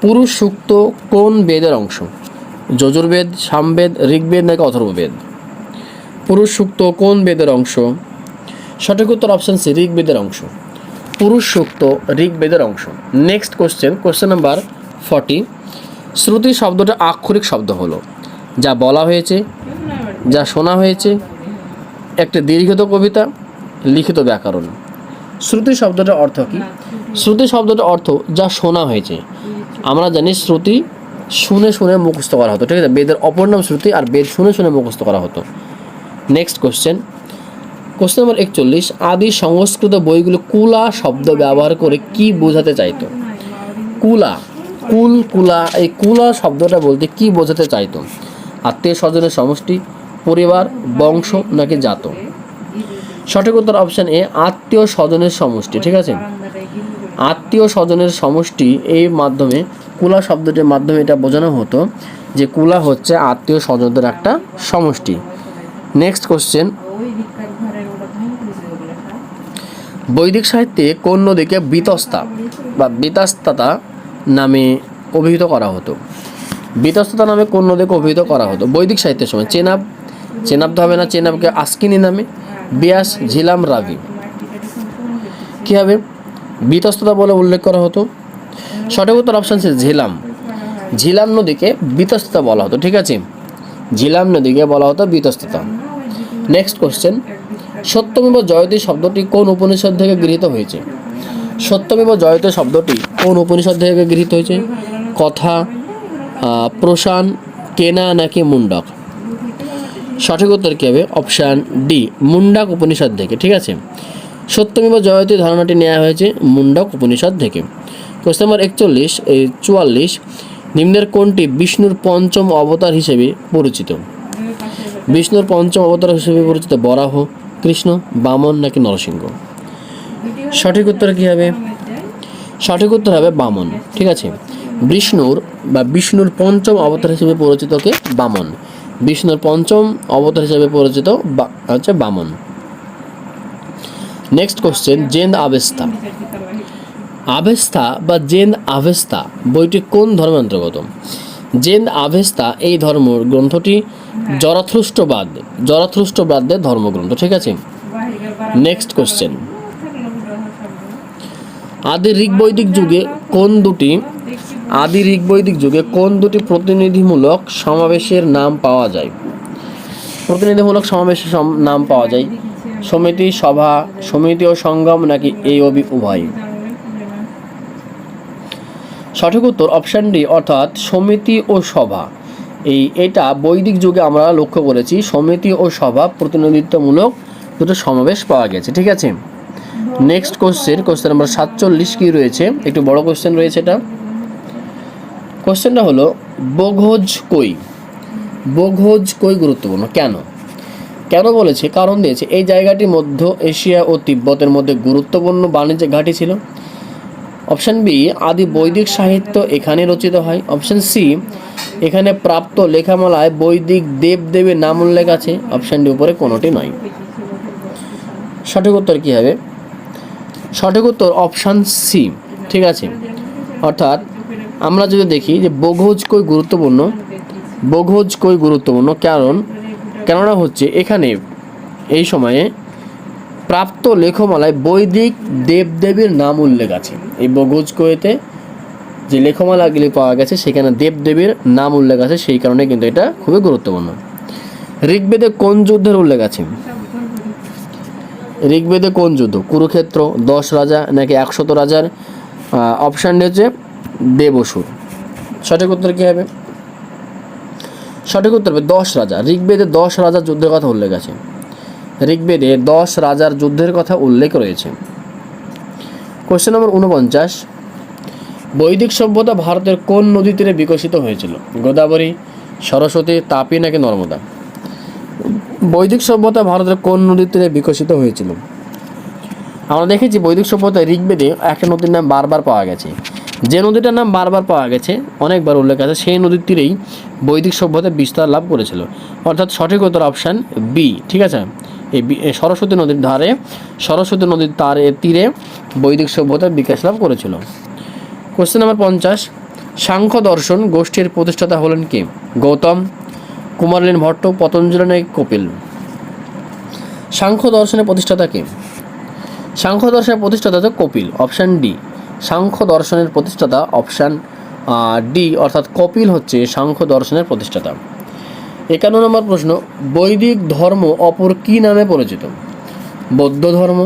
Speaker 1: পুরুষ সূক্ত কোন বেদের অংশ? যজুর্বেদ, সামবেদ, ঋগ্বেদ নাকি অথর্ববেদ? পুরুষ সূক্ত কোন বেদের অংশ? সঠিক উত্তর অপশান সি, ঋগ্বেদের অংশ। পুরুষ সূক্ত ঋগ্বেদের অংশ। নেক্সট কোশ্চেন নাম্বার 40, শ্রুতি শব্দটা আক্ষরিক শব্দ হলো যা বলা হয়েছে, যা শোনা হয়েছে, একটা দীর্ঘিত কবিতা, লিখিত ব্যাকরণ। শ্রুতি শব্দটার অর্থ কি? শ্রুতি শব্দটার অর্থ যা শোনা হয়েছে। আমরা জানি শ্রুতি শুনে শুনে মুখস্থ করা হতো। ঠিক আছে, বেদের অপর নাম শ্রুতি, আর বেদ শুনে শুনে মুখস্থ করা হতো। নেক্সট কোশ্চেন নম্বর 41, আদি সংস্কৃত বইগুলো কুলা শব্দ ব্যবহার করে কি বোঝাতে চাইতো? কুলা, এই কুলা শব্দটা বলতে কি বোঝাতে চাইতো? আত্মীয় স্বজনের সমষ্টি, পরিবার, বংশ নাকি জাত? সঠিক উত্তর অপশান এ, আত্মীয় স্বজনের সমষ্টি। ঠিক আছে, আত্মীয় স্বজনের সমষ্টি, এই মাধ্যমে কুলা শব্দটির মাধ্যমে এটা বোঝানো হতো যে কুলা হচ্ছে আত্মীয় স্বজনদের একটা সমষ্টি। নেক্সট কোশ্চেন, বৈদিক সাহিত্যে কোন নদীকে বিতস্তা বা বিতাস্তাতা নামে অভিহিত করা হতো? বিতস্তাতা নামে কোন নদীকে অভিহিত করা হতো বৈদিক সাহিত্যের সময়? চেনাব তো হবে না, চেনাবকে আস্কিনি নামে, বিয়াস, ঝিলাম, রাভি। কী হবে? বিতস্তাতা বলে উল্লেখ করা হতো। সঠিক উত্তর অপশান সি, ঝিলাম নদীকে বিতস্তাতা বলা হতো। ঠিক আছে, ঝিলাম নদীকে বলা হতো বিতস্তাতা। নেক্সট কোশ্চেন, সত্যমেব জয়তে শব্দটি কোন উপনিষদ থেকে গৃহীত হয়েছে? সত্যমেব জয়তে শব্দটি কোন উপনিষদ থেকে গৃহীত হয়েছে? কথা, প্রসান, কেনা নাকি মুন্ডক? সঠিক উত্তর কী হবে? অপশান ডি, মুন্ডক উপনিষদ থেকে। ঠিক আছে, সত্যমেব জয়তে ধারণাটি নেওয়া হয়েছে মুন্ডক উপনিষদ থেকে। কোশ্চেন নম্বর 44, নিম্নের কোনটি বিষ্ণুর পঞ্চম অবতার হিসেবে পরিচিত? বিষ্ণুর পঞ্চম অবতার হিসেবে পরিচিত বরাহ, কৃষ্ণ, বামন নাকি নরসিংহ? সঠিক উত্তর কী হবে? সঠিক উত্তর হবে বামন। ঠিক আছে, বিষ্ণুর পঞ্চম অবতার হিসেবে পরিচিত কে? বামন। বিষ্ণুর পঞ্চম অবতার হিসেবে পরিচিত হচ্ছে Vaman. Next question, Zend Avesta. Avesta বা জেন আভেস্তা বইটি কোন ধর্মের অন্তর্গত? জেন আভেস্তা এই ধর্ম গ্রন্থটি জরাথুস্ট্রবাদদের ধর্মগ্রন্থ, ঠিক আছে। নেক্সট কোশ্চেন, আদি ঋগ্বৈদিক যুগে কোন দুটি প্রতিনিধিমূলক সমাবেশের নাম পাওয়া যায়? প্রতিনিধিমূলক সমাবেশের নাম পাওয়া যায় সমিতি, সভা, সমিতি ও সঙ্গম, নাকি এই উভয়? সঠিক উত্তর অপশান ডি, অর্থাৎ সমিতি ও সভা। এটা বৈদিক যুগে আমরা লক্ষ্য করেছি, সমিতি ও সভা প্রতিনিধিত্বমূলক দুটো সমাবেশ পাওয়া গেছে, ঠিক আছে। নেক্সট কোশ্চেন নাম্বার 47 কি রয়েছে, একটু বড় কোশ্চেন রয়েছে এটা। কোশ্চেনটা হলো বোঘোজ কই গুরুত্বপূর্ণ, কেন বলেছে? কারণ দিয়েছে, এই জায়গাটি মধ্য এশিয়া ও তিব্বতের মধ্যে গুরুত্বপূর্ণ বাণিজ্যিক ঘাঁটি ছিল। অপশান বি, আদি বৈদিক সাহিত্য এখানে রচিত হয়। অপশান সি, এখানে প্রাপ্ত লেখামালায় বৈদিক দেবদেবীর নাম উল্লেখ আছে। অপশান ডি, উপরে কোনোটি নয়। সঠিক উত্তর কী হবে? সঠিক উত্তর অপশান সি, ঠিক আছে। অর্থাৎ আমরা যদি দেখি যে বোঘোজ কই গুরুত্বপূর্ণ, কেননা হচ্ছে এখানে এই সময়ে প্রাপ্ত লেখমালায় বৈদিক দেবদেবীর নাম উল্লেখ আছে। এই বোঘোজ কইতে যে লেখমালাগুলি পাওয়া গেছে সেখানে দেবদেবীর নাম উল্লেখ আছে, সেই কারণে কিন্তু এটা খুবই গুরুত্বপূর্ণ। ঋগ্বেদে কোন যুদ্ধের উল্লেখ আছে? ঋগ্বেদে কোন যুদ্ধ? কুরুক্ষেত্র, 10 রাজা, নাকি 100 রাজার? অপশানটি হচ্ছে দেবসুর। সঠিক উত্তর কী হবে? সঠিক উত্তর হবে 10 রাজা। ঋগ্বেদে 10 রাজার যুদ্ধের কথা উল্লেখ আছে। ঋগ্বেদে 10 রাজার যুদ্ধের কথা উল্লেখ রয়েছে। কোশ্চেন নম্বর 49, বৈদিক সভ্যতা ভারতের কোন নদী তীরে বিকশিত হয়েছিল? গোদাবরী, সরস্বতী, তাপি, নাকি নর্মদা? বৈদিক সভ্যতা ভারতের কোন নদীর তীরে বিকশিত হয়েছিল? আমরা দেখেছি বৈদিক সভ্যতায় ঋগ্বেদে একটা নদীর নাম বারবার পাওয়া গেছে। যে নদীটার নাম বারবার পাওয়া গেছে, অনেকবার উল্লেখ আছে, সেই নদীর তীরেই বৈদিক সভ্যতা বিস্তার লাভ করেছিল। অর্থাৎ সঠিক উত্তর অপশান বি, ঠিক আছে। এই সরস্বতী নদীর তীরে বৈদিক সভ্যতা বিকাশ লাভ করেছিল। কোশ্চেন নাম্বার 50, সাংখ্য দর্শন গোষ্ঠীর প্রতিষ্ঠাতা হলেন কে? গৌতম, কুমারলীন ভট্ট, পতঞ্জলি, নাকি কপিল? সাংখ্য দর্শনের প্রতিষ্ঠাতা কে? সাংখ্য দর্শনের প্রতিষ্ঠাতা হচ্ছে কপিল। অপশান ডি, সাংখ্য দর্শনের প্রতিষ্ঠাতা অপশান ডি, অর্থাৎ কপিল হচ্ছে সাংখ্য দর্শনের প্রতিষ্ঠাতা। 51 নম্বর প্রশ্ন, বৈদিক ধর্ম অপর কী নামে পরিচিত? বৌদ্ধ ধর্ম,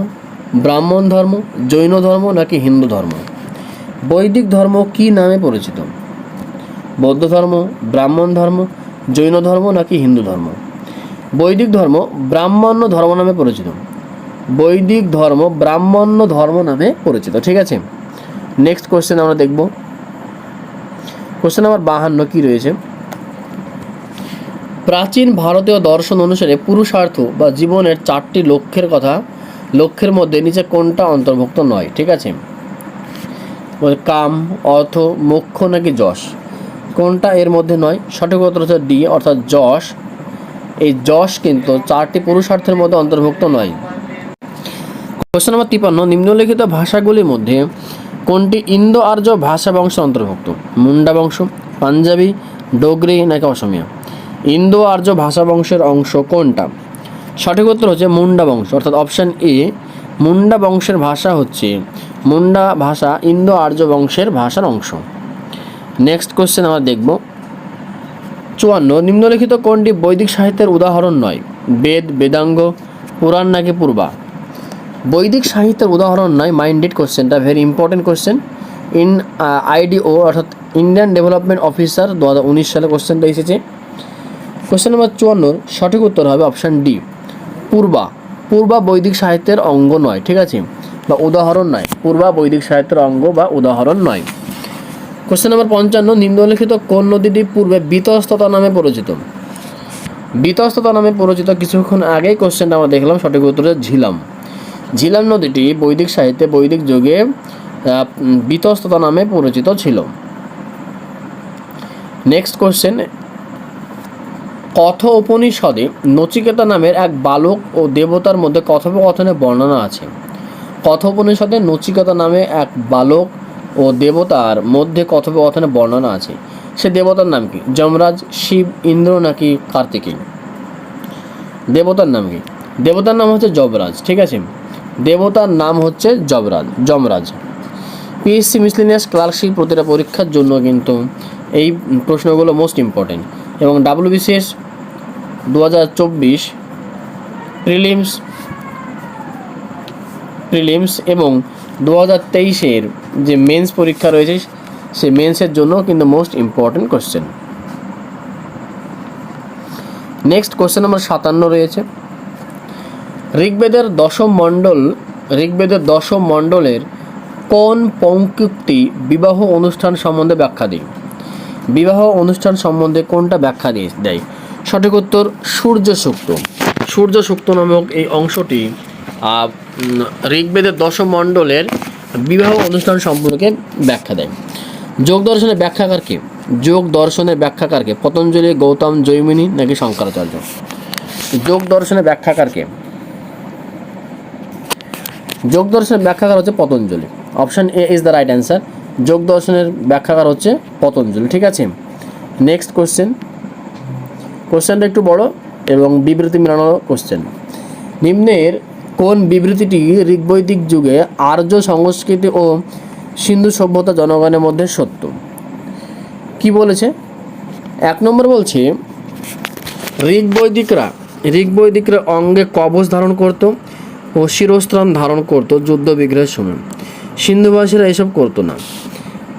Speaker 1: ব্রাহ্মণ ধর্ম, জৈন ধর্ম, নাকি হিন্দু ধর্ম? বৈদিক ধর্ম কী নামে পরিচিত? বৌদ্ধ ধর্ম, ব্রাহ্মণ ধর্ম, জৈন ধর্ম, নাকি হিন্দু ধর্ম? বৈদিক ধর্ম ব্রাহ্মণ্য ধর্ম নামে পরিচিত। বৈদিক ধর্ম ব্রাহ্মণ্য ধর্ম নামে পরিচিত, ঠিক আছে। নেক্সট কোশ্চেন আমরা দেখব। কোশ্চেন নাম্বার 52 কি রয়েছে? প্রাচীন ভারতীয় দর্শন অনুসারে পুরুষার্থ বা জীবনের 4টি লক্ষ্যের মধ্যে নিচে কোনটা অন্তর্ভুক্ত নয়? ঠিক আছে, কাম, অর্থ, মোক্ষ, নাকি যশ? কোনটা এর মধ্যে নয়? সঠিক উত্তর হচ্ছে ডি, অর্থাৎ যশ। এই যশ কিন্তু 4টি পুরুষার্থের মধ্যে অন্তর্ভুক্ত নয়। কোশ্চেন নম্বর 53, নিম্নলিখিত ভাষাগুলির মধ্যে কোনটি ইন্দো আর্য ভাষা বংশের অন্তর্ভুক্ত? মুন্ডা বংশ, পাঞ্জাবি, ডোগরি, নাকি অসমিয়া? ইন্দো আর্য ভাষা বংশের অংশ কোনটা? সঠিক উত্তর হচ্ছে মুন্ডা বংশ, অর্থাৎ অপশান এ, মুন্ডা বংশের ভাষা হচ্ছে মুন্ডা ভাষা ইন্দো আর্য বংশের ভাষার অংশ। নেক্সট কোশ্চেন আমরা দেখব। 54, নিম্নলিখিত কোনটি বৈদিক সাহিত্যের উদাহরণ নয়? বেদ, বেদাঙ্গ, পুরাণ, নাকি পূর্বা? বৈদিক সাহিত্যের উদাহরণ নয়। মাইন্ডেড কোশ্চেনটা, ভেরি ইম্পর্টেন্ট কোশ্চেন। IDO অর্থাৎ ইন্ডিয়ান ডেভেলপমেন্ট অফিসার 2019 সালে কোশ্চেনটা এসেছে। কোশ্চেন নম্বর 54 সঠিক উত্তর হবে অপশান ডি, পূর্বা বৈদিক সাহিত্যের অঙ্গ নয়, ঠিক আছে, বা উদাহরণ নয়। পূর্বা বৈদিক সাহিত্যের অঙ্গ বা উদাহরণ নয়। কোশ্চেন নম্বর 55, নিম্নলিখিত কোন নদীটি পূর্বে বিতস্ততা নামে পরিচিত? বিতস্ততা নামে পরিচিত কিছুক্ষণ আগেই কোশ্চেনটা আমরা দেখলাম, সঠিক উত্তর ঝিলাম। ঝিলাম নদীটি বৈদিক সাহিত্যে বৈদিক যুগে বিতস্ততা নামে পরিচিত ছিল। নেক্সট কোশ্চেন, কথ উপনিষদে নচিকেতা নামের এক বালক ও দেবতার মধ্যে কথোপকথনের বর্ণনা আছে। কথোপনিষদে নচিকেতা নামে এক বালক ও দেবতার মধ্যে কথোপকথনের বর্ণনা আছে। সে দেবতার নাম কি? যমরাজ, শিব, ইন্দ্র নাকি কার্তিকেয়? দেবতার নাম কি? দেবতার নাম হচ্ছে যমরাজ। ঠিক আছে, দেবতার নাম হচ্ছে যমরাজ। পিএসসি মিসলেনিয়াস ক্লার্কশিপ প্রতিটা পরীক্ষার জন্য কিন্তু এই প্রশ্নগুলো মোস্ট ইম্পর্টেন্ট। এবং ডাব্লিউবিসিএস 2024 প্রিলিমস এবং 2023-এর যে মেন্স পরীক্ষা রয়েছে সেই মেন্সের জন্য কিন্তু most important question. Next question number 57 রয়েছে, ঋগ্বেদের দশম মণ্ডলের কোন পঙ্ক্তিটি বিবাহ অনুষ্ঠান সম্বন্ধে ব্যাখ্যা দেয়? বিবাহ অনুষ্ঠান সম্বন্ধে কোনটা ব্যাখ্যা দেয়? সঠিক উত্তর সূর্য সূক্ত নামক এই অংশটি ঋগ্বেদের দশম মণ্ডলের বিবাহ অনুষ্ঠান সম্পর্কে ব্যাখ্যা দেয়। যোগ দর্শনের ব্যাখ্যাকারকে পতঞ্জলি, গৌতম, জৈমিনী নাকি শঙ্করাচার্য? যোগ দর্শনের ব্যাখ্যাকার হচ্ছে Patanjali. Option A is the right answer. যোগ দর্শনের ব্যাখ্যাকার হচ্ছে পতঞ্জলি। ঠিক আছে, নেক্সট কোশ্চেনটা একটু বড় এবং বিবৃতি মেলানো কোশ্চেন। নিম্নের কোন বিবৃতিটি ঋগ্বৈদিক যুগে আর্য সংস্কৃতি ও সিন্ধু সভ্যতা জনগণের মধ্যে সত্য? কি বলেছে? 1 নম্বর বলছে ঋগ্বৈদিকরা অঙ্গে কবচ ধারণ করত ও শিরস্ত্রাণ ধারণ করত যুদ্ধ বিগ্রহের সময়। সিন্ধুবাসীরা এসব করতো না।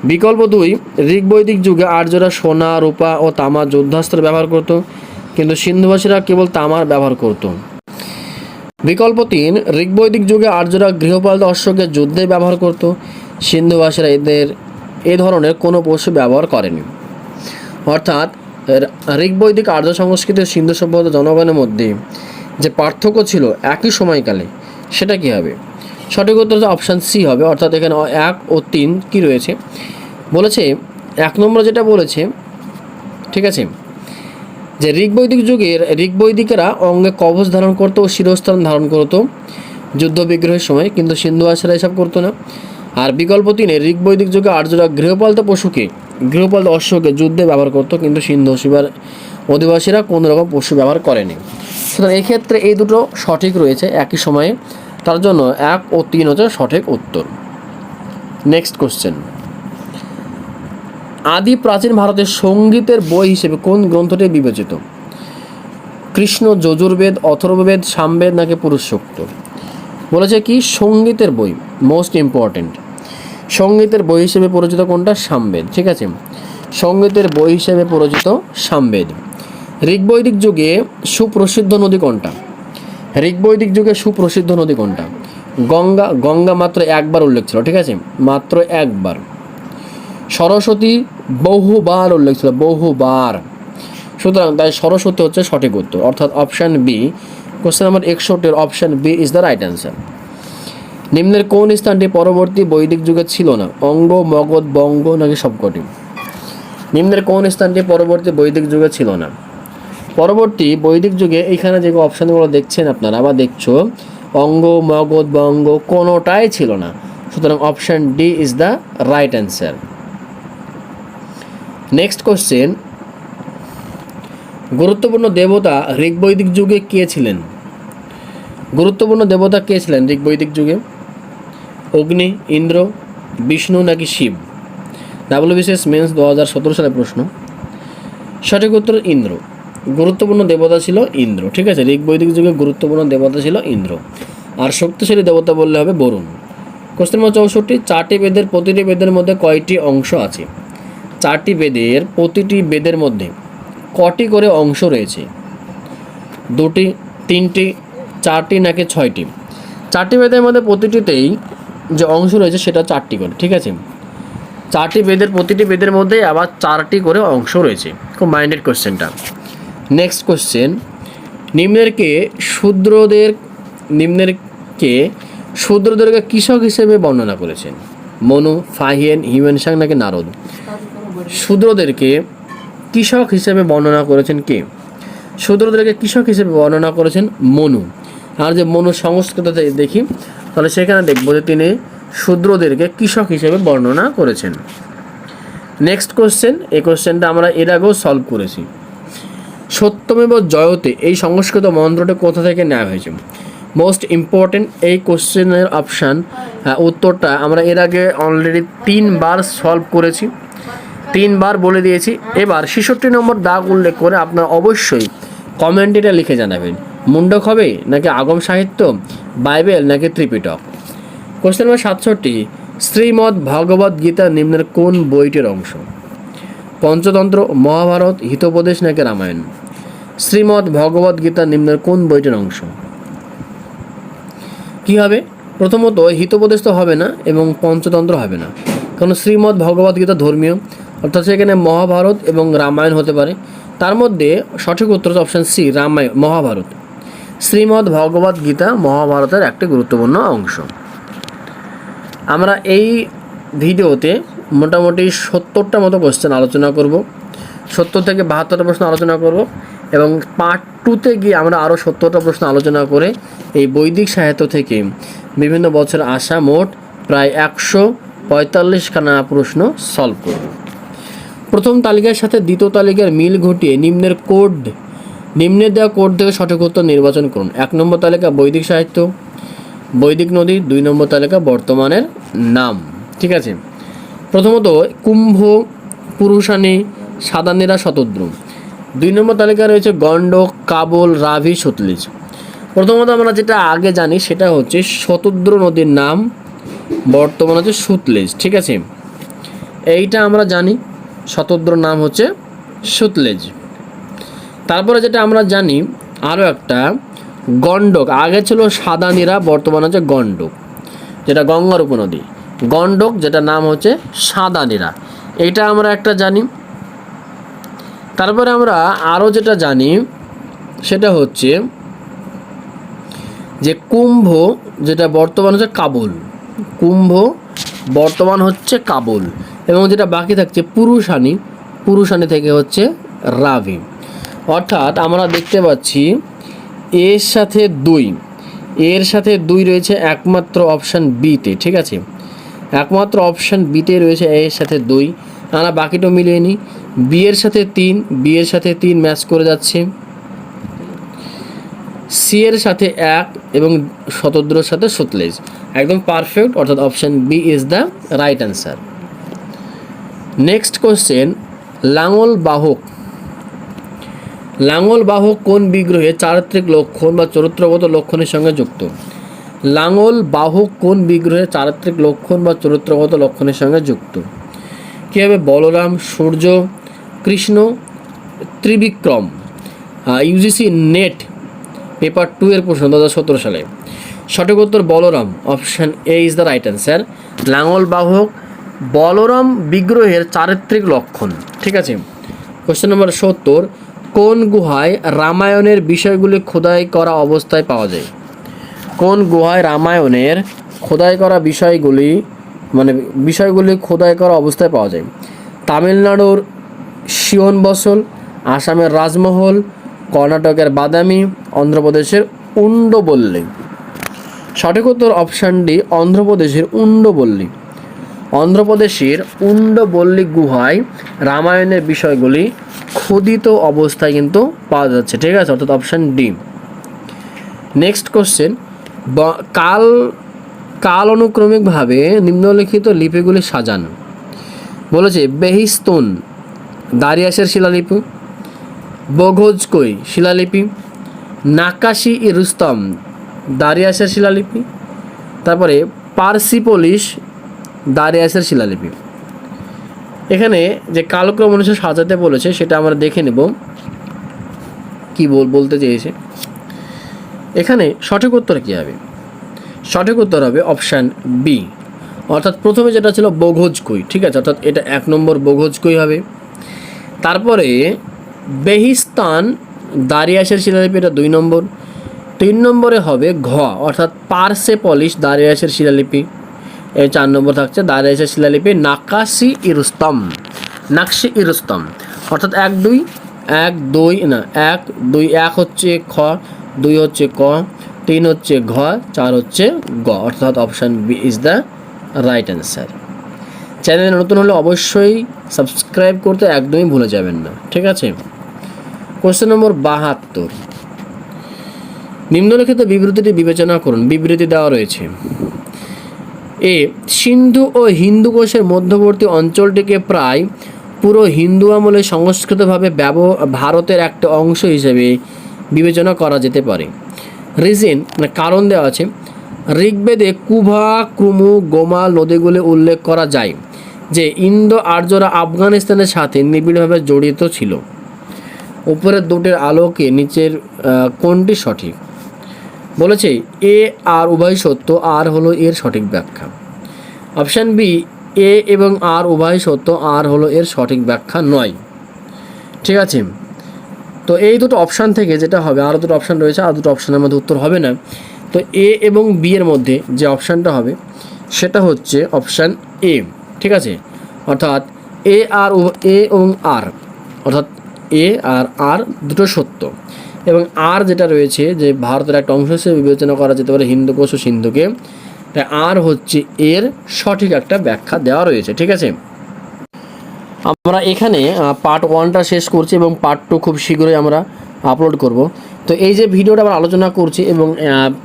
Speaker 1: বিকল্প 2, ঋগ্বৈদিক যুগে আর্যরা সোনা, রূপা ও তামা যুদ্ধাস্ত্র ব্যবহার করত, কিন্তু সিন্ধুবাসীরা কেবল তামার ব্যবহার করত। বিকল্প 3, ঋগ্বৈদিক যুগে আর্যরা গৃহপালিত অশ্বকে যুদ্ধে ব্যবহার করত, সিন্ধুবাসীরা এ ধরনের কোনো পশু ব্যবহার করেনি। অর্থাৎ ঋগ্বৈদিক আর্য সংস্কৃতি ও সিন্ধু সভ্যতা জনগণের মধ্যে যে পার্থক্য ছিল একই সময়কালে, সেটা কী হবে? সঠিক উত্তর অপশান সি হবে। অর্থাৎ এখানে 1 ও 3 কি রয়েছে বলেছে? 1 নম্বর যেটা বলেছে, ঠিক আছে, যে ঋগ্বৈদিকেরা অঙ্গে কবচ ধারণ করতো ও শিরস্ত্রাণ ধারণ করতো যুদ্ধ বিগ্রহের সময়, কিন্তু সিন্ধুবাসীরা এসব করতো না। আর বিকল্প 3, ঋগ্বৈদিক যুগে আর্যরা গৃহপালিত অশ্বকে যুদ্ধে ব্যবহার করতো, কিন্তু সিন্ধু অধিবাসীরা কোনো রকম পশু ব্যবহার করেনি। সুতরাং এক্ষেত্রে এই দুটো সঠিক রয়েছে একই সময়ে, তার জন্য 1 ও 3 হচ্ছে সঠিক উত্তর। নেক্সট কোশ্চেন, আদি প্রাচীন ভারতের সঙ্গীতের বই হিসেবে কোন গ্রন্থটি বিবেচিত? কৃষ্ণ যজুর্বেদ, অথর্ববেদ, সামবেদ নাকি পুরুষ সূক্ত? বলেছে কি সঙ্গীতের বই, মোস্ট ইম্পর্টেন্ট। সঙ্গীতের বই হিসেবে পরিচিত কোনটা? সামবেদ। ঠিক আছে, সঙ্গীতের বই হিসেবে পরিচিত সামবেদ। ঋগ্বৈদিক যুগে সুপ্রসিদ্ধ নদী কোনটা? গঙ্গা মাত্র একবার উল্লেখ ছিল। ঠিক আছে, মাত্র একবার। সরস্বতী বহুবার উল্লেখ ছিল, বহুবার। সুতরাং তাই সরস্বতী হচ্ছে সঠিক উত্তর। অর্থাৎ option B, question number 61 option B is the right answer. নিম্নের কোন স্থানটি পরবর্তী বৈদিক যুগে ছিল না? অঙ্গ, মগধ, বঙ্গ নাকি সবকটি? নিম্নের কোন স্থানটি পরবর্তী বৈদিক যুগে ছিল না? পরবর্তী বৈদিক যুগে এইখানে যে অপশানগুলো দেখছেন আপনারা বা দেখছো, অঙ্গ, মগধ, বঙ্গ কোনোটাই ছিল না। সুতরাং option D is the right answer. Next question, গুরুত্বপূর্ণ দেবতা ঋগ্বৈদিক যুগে কে ছিলেন? ঋগ্বৈদিক যুগে? অগ্নি, ইন্দ্র, বিষ্ণু নাকি শিব? ডাব্লিউবিসিএস মেন্স 2017 সালের প্রশ্ন। সঠিক উত্তর ইন্দ্র। গুরুত্বপূর্ণ দেবতা ছিল ইন্দ্র। ঠিক আছে, ঋগ্বৈদিক যুগে গুরুত্বপূর্ণ দেবতা ছিল ইন্দ্র। আর শক্তিশালী দেবতা বললে হবে বরুণ। কোশ্চেন নম্বর 64, 4টি বেদের প্রতিটি বেদের মধ্যে কয়টি অংশ আছে? 4টি বেদের প্রতিটি বেদের মধ্যে কটি করে অংশ রয়েছে? 2টি, 3টি, 4টি নাকি 6টি? 4টি বেদের মধ্যে প্রতিটিতেই যে অংশ রয়েছে সেটা 4টি করে। ঠিক আছে, 4টি বেদের প্রতিটি বেদের মধ্যে আবার 4টি করে অংশ রয়েছে। খুব মাইন্ডেড কোশ্চেনটা। নেক্সট কোশ্চেন, নিম্নেরকে শূদ্রদেরকে কৃষক হিসেবে বর্ণনা করেছেন? মনু, ফাহিয়েন, হিউয়েনসাং নাকি নারদ? শূদ্রদেরকে কৃষক হিসেবে বর্ণনা করেছেন কে? শূদ্রদেরকে কৃষক হিসেবে বর্ণনা করেছেন মনু। আর যে মনু সংস্কৃততে দেখি তাহলে সেখানে দেখব যে তিনি শূদ্রদেরকে কৃষক হিসেবে বর্ণনা করেছেন। নেক্সট কোশ্চেন, এই কোশ্চেনটা আমরা এর আগেও সলভ করেছি। সত্যমেব জয়তে এই সংস্কৃত মন্ত্রটি কোথা থেকে নেওয়া হয়েছে? মোস্ট ইম্পর্টেন্ট এই কোশ্চেনের অপশান, উত্তরটা আমরা এর আগে অলরেডি 3 বার সলভ করেছি, 3 বার বলে দিয়েছি। এবার 66 নম্বর দাগ উল্লেখ করে আপনারা অবশ্যই কমেন্টে এটা লিখে জানাবেন, মুন্ডক হবে নাকি আগম সাহিত্য, বাইবেল নাকি ত্রিপিটক। কোশ্চেন নম্বর 67, শ্রীমদ্ ভগবদ গীতা নিম্নের কোন বইটির অংশ? পঞ্চতন্ত্র, মহাভারত, হিতোপদেশ নাকি রামায়ণ? শ্রীমদ্ ভগবদ গীতা নিম্নের কোন বইটির অংশ? কী হবে? প্রথমত হিতোপদেশ তো হবে না এবং পঞ্চতন্ত্র হবে না, কারণ শ্রীমদ্ ভগবদ গীতা ধর্মীয়, অর্থাৎ সেখানে মহাভারত এবং রামায়ণ হতে পারে। তার মধ্যে সঠিক উত্তর হচ্ছে অপশান সি, মহাভারত। শ্রীমদ্ ভগবদ গীতা মহাভারতের একটি গুরুত্বপূর্ণ অংশ। আমরা এই ভিডিওতে মোটামুটি 70টা মতো কোশ্চেন আলোচনা করব, 70 থেকে 72টা প্রশ্ন আলোচনা করব, এবং পার্ট 2তে গিয়ে আমরা আরও 70টা প্রশ্ন আলোচনা করে এই বৈদিক সাহিত্য থেকে বিভিন্ন বছর আসা মোট প্রায় 145খানা প্রশ্ন সলভ করব। প্রথম তালিকার সাথে দ্বিতীয় তালিকার মিল ঘটিয়ে নিম্নের দেওয়া কোড থেকে সঠিক উত্তর নির্বাচন করুন। 1 নম্বর তালিকা বৈদিক সাহিত্য, বৈদিক নদী। 2 নম্বর তালিকা বর্তমানের নাম। ঠিক আছে, প্রথমত কুম্ভ, পুরুষানী, সাদানীরা, শতদ্রু। 2 নম্বর তালিকা রয়েছে গণ্ডক, কাবল, রাভি, সতলিজ। প্রথমত আমরা যেটা আগে জানি সেটা হচ্ছে শতদ্রু নদীর নাম বর্তমান হচ্ছে সুতলেজ। ঠিক আছে, এইটা আমরা জানি, শতদ্রুর নাম হচ্ছে সুতলেজ। তারপরে যেটা আমরা জানি আরও একটা, গণ্ডক, আগে ছিল সাদানীরা, বর্তমান হচ্ছে গণ্ডক, যেটা গঙ্গার উপনদী। গণ্ডক যেটা নাম হচ্ছে সাদানীরা, এইটা আমরা একটা জানি। তারপরে আমরা আরও যেটা জানি সেটা হচ্ছে যে কুম্ভ, যেটা বর্তমান হচ্ছে কাবুল, কুম্ভ বর্তমান হচ্ছে কাবুল, এবং যেটা বাকি থাকছে পুরুষানী থেকে হচ্ছে রাভি। অর্থাৎ আমরা দেখতে পাচ্ছি এর সাথে 2 রয়েছে একমাত্র অপশান বিতে। ঠিক আছে, একমাত্র অপশান বিতে রয়েছে এর সাথে 2, আমরা বাকিটা মিলিয়ে নিই। বি এর সাথে 3 ম্যাচ করে যাচ্ছে, সি এর সাথে 1 এবং শতদ্রুর সাথে সুতলেজ, একদম পারফেক্ট, অর্থাৎ option B is the right answer. Next question, লাঙল বাহক কোন বিগ্রহে চারিত্রিক লক্ষণ বা চরিত্রগত লক্ষণের সঙ্গে যুক্ত? লাঙল বাহক কোন বিগ্রহে চারিত্রিক লক্ষণ বা চরিত্রগত লক্ষণের সঙ্গে যুক্ত? কী হবে? Balram, Surya, Krishna, Trivikram. UGC NET paper 2 এর প্রশ্ন 2017 সালে। সঠিক উত্তর Balram, option A is the right answer. লাঙল বাহক বলরাম বিগ্রহের চারিত্রিক লক্ষণ। ঠিক আছে, কোশ্চেন নম্বর 70, কোন গুহায় রামায়ণের বিষয়গুলি খোদাই করা অবস্থায় পাওয়া যায়? কোন গুহায় রামায়ণের খোদাই করা বিষয়গুলি খোদাই করা অবস্থায় পাওয়া যায়? তামিলনাড়ুর শিয়ন বসল, আসামের রাজমহল, কর্ণাটকের বাদামি, অন্ধ্রপ্রদেশের উন্ডবল্লী। সঠিক উত্তর অপশান ডি, অন্ধ্রপ্রদেশের উন্ডবল্লী। অন্ধ্রপ্রদেশের উন্ডবল্লী গুহায় রামায়ণের বিষয়গুলি খোদিত অবস্থায় কিন্তু পাওয়া যাচ্ছে। ঠিক আছে, অর্থাৎ অপশান ডি। নেক্সট কোশ্চেন, কাল অনুক্রমিকভাবে নিম্নলিখিত লিপিগুলি সাজান। বলেছে বেহিস্তুন দারিয়াসের শিলালিপি, বঘোজকই শিলালিপি, নাকাশি ই রুস্তম দারিয়াসের শিলালিপি, তারপরে পার্সিপোলিস দারিয়াসের শিলালিপি। এখানে যে কালক্রম অনুসারে সাজাতে বলেছে সেটা আমরা দেখে নেব কি বলতে চেয়েছে। এখানে সঠিক উত্তর কী হবে? সঠিক উত্তর হবে অপশান বি, অর্থাৎ প্রথমে যেটা ছিল বঘোজকই। ঠিক আছে, অর্থাৎ এটা 1 নম্বর বঘোজকই হবে। তারপরে বেহিস্তান দারিয়াসের শিলালিপি, এটা 2 নম্বর। 3 নম্বরে হবে ঘ, অর্থাৎ পার্সেপলিস দারিয়াসের শিলালিপি। এই 4 নম্বর থাকছে দারিয়াসের শিলালিপি নাকাশি ই রুস্তম, অর্থাৎ 1 2 হচ্ছে খ, 2 হচ্ছে ক, 3 হচ্ছে ঘ, 4 হচ্ছে গ, অর্থাৎ option B is the right answer. চ্যানেলে নতুন হলে অবশ্যই সাবস্ক্রাইব করতে একদমই ভুলে যাবেন না, ঠিক আছে। কোশ্চেন নম্বর 72, নিম্নলিখিত বিবৃতিটি বিবেচনা করুন। বিবৃতি দেওয়া রয়েছে, এ সিন্ধু ও হিন্দু কোষের মধ্যবর্তী অঞ্চলটিকে প্রায় পুরো হিন্দু আমলে সংস্কৃতভাবে ভারতের একটা অংশ হিসেবে বিবেচনা করা যেতে পারে। রিজন মানে কারণ দেওয়া আছে, ঋগ্বেদে কুভা, ক্রুমু, গোমাল নদীগুলি উল্লেখ করা যায় যে ইন্দো আর্যরা আফগানিস্তানের সাথে নিবিড়ভাবে জড়িত ছিল। উপরের দুটির আলোকে নিচের কোনটি সঠিক? বলেছে এ আর উভয় সত্য, আর হলো এর সঠিক ব্যাখ্যা। অপশান বি, এ এবং আর উভয় সত্য, আর হলো এর সঠিক ব্যাখ্যা নয়। ঠিক আছে, তো এই দুটো অপশান থেকে যেটা হবে, আরও দুটো অপশান রয়েছে, আর দুটো অপশানের মধ্যে উত্তর হবে না। তো এ এবং বি এর মধ্যে যে অপশানটা হবে সেটা হচ্ছে অপশান এ। ঠিক আছে, অর্থাৎ এ এবং আর, অর্থাৎ এ আর আর দুটো সত্য, এবং আর যেটা রয়েছে যে ভারতের একটা অংশ হিসেবে বিবেচনা করা যেতে পারে হিন্দুকোষ ও সিন্ধুকে, তাই আর হচ্ছে এর সঠিক একটা ব্যাখ্যা দেওয়া রয়েছে। ঠিক আছে, আমরা এখানে পার্ট 1টা শেষ করছি এবং পার্ট 2 খুব শীঘ্রই আমরা আপলোড করব। তো এই যে ভিডিওটা আমরা আলোচনা করছি এবং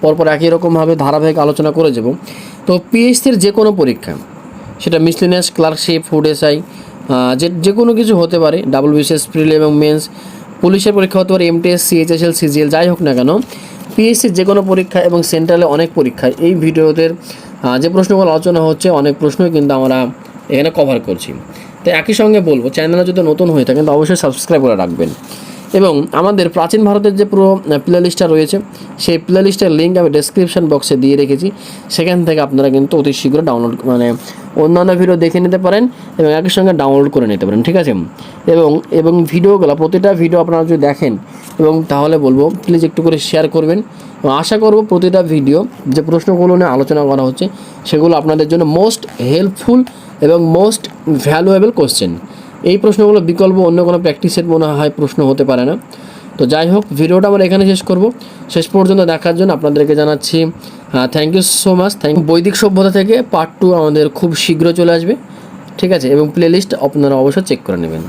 Speaker 1: পরপর একই রকমভাবে ধারাবাহিক আলোচনা করে যাব। তো পিএইচসির যে কোনো পরীক্ষা, সেটা মিসলেনিয়াস, ক্লার্কশিপ, ফুড এসআই, যে কোনো কিছু হতে পারে, ডাব্লিউবিসিএস, প্রিলি এবং মেন্স, পুলিশের পরীক্ষা হতে পারে, এমটিএস, সিএইচএসএল, সিজিএল, যাই হোক না কেন, পিএইচসির যে কোনো পরীক্ষা এবং সেন্ট্রালে অনেক পরীক্ষায় এই ভিডিওতে যে প্রশ্নগুলো আলোচনা হচ্ছে অনেক প্রশ্নই কিন্তু আমরা এখানে কভার করছি। তো একই সঙ্গে বলবো, চ্যানেলে যদি নতুন হয়ে থাকেন তো অবশ্যই সাবস্ক্রাইব করে রাখবেন, এবং আমাদের প্রাচীন ভারতের যে পুরো প্লে লিস্টটা রয়েছে সেই প্লে লিস্টের লিঙ্ক আমি ডেসক্রিপশন বক্সে দিয়ে রেখেছি, সেখান থেকে আপনারা কিন্তু অতি শীঘ্র ডাউনলোড অন্যান্য ভিডিও দেখে নিতে পারেন এবং একই সঙ্গে ডাউনলোড করে নিতে পারেন। ঠিক আছে, এবং ভিডিওগুলো, প্রতিটা ভিডিও আপনারা যদি দেখেন এবং তাহলে বলবো প্লিজ একটু করে শেয়ার করবেন, এবং আশা করব প্রতিটা ভিডিও যে প্রশ্নগুলো নিয়ে আলোচনা করা হচ্ছে সেগুলো আপনাদের জন্য মোস্ট হেল্পফুল এবং মোস্ট ভ্যালুয়েবল কোশ্চেন। এই প্রশ্নগুলো বিকল্প অন্য কোনো প্র্যাকটিসের মনে হয় প্রশ্ন হতে পারে না। তো যাই হোক, ভিডিওটা আমরা এখানে শেষ করব। শেষ পর্যন্ত দেখার জন্য আপনাদেরকে জানাচ্ছি থ্যাংক ইউ সো মাচ। বৈদিক সভ্যতা থেকে পার্ট 2 আমাদের খুব শীঘ্র চলে আসবে। ঠিক আছে, এবং প্লে লিস্ট আপনারা অবশ্যই চেক করে নেবেন।